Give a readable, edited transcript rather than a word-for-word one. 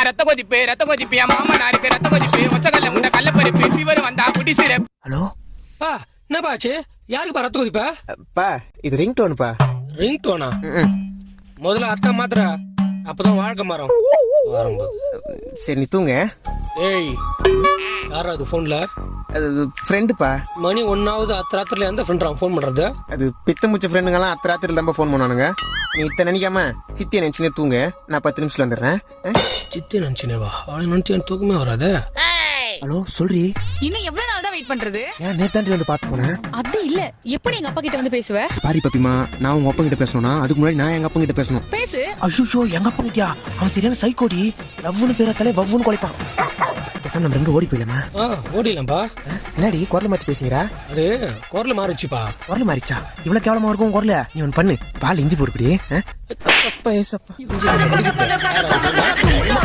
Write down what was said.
ரத்த கொதிப்பு என் மாமனாருக்கு ரத்த கொதிப்பு ஒச்சக்கல்ல முட்டை கள்ளப்பருப்பு ஃபீவர் வந்தா குடி சிரப். ஹலோ பா என்னப்பா ஆச்சு? யாருக்குப்பா ரத்த கொதிப்பா? பா இது ரிங் டோனுப்பா. Ring Donna? முதல்ல அத்தா மாத்திர, அப்பதான் வாழ்க்கை மாறும். சரி நீ தூங்க. ஏய் யாரா அது போன்ல? அது ஃப்ரெண்டுப்பா. மணி 1 அத்தராத்திரில எந்த ஃப்ரெண்ட் ஃபோன் பண்றது? அது பித்தமுச்ச ஃப்ரெண்டுங்கெல்லாம் அத்தராத்திரில தான் ஃபோன் பண்ணுவானுங்க. நீ இத்தனை நினைக்காம சித்தியை நினைச்சுனே தூங்க. நான் 10 நிமிஷத்துல வந்துடுறேன். சித்தி நினைச்சினேவா? அவளை நினைச்சு எனக்கு தூக்கமே வராது. ஹலோ சொல்றி. இன்னும் எவ்வளவு நாள் தான் வெயிட் பண்றது? ஏன் நேத்தாண்டி வந்து பாத்து போனேன். அது இல்ல, எப்படி எங்க அப்பா கிட்ட வந்து பேசுவ? பாரி பப்பிமா, நான் உங்க அப்பா கிட்ட பேசணும்னா அதுக்கு முன்னாடி நான் எங்க அப்பா கிட்ட பேசணும். பேசு. ஐயோ எங்க அப்பா கிட்டயா? அவன் சரியான சைக்கோடி. லவ்னு பேரத்தாலே வவ்வுன்னு குலைப்பான். பேசாம நம்ம ரெண்டு ஓடி போயிடலாமா? ஓடிடலாம்ப்பா. என்னடி குரல் மாத்தி பேசுகிறா? அது குரல் மாறிச்சுப்பா. குரல் மாறிச்சா? இவ்வளவு கேவலமா இருக்கும் குரல? நீ ஒன்னு பண்ணு, பால் இஞ்சி போடுப்படி.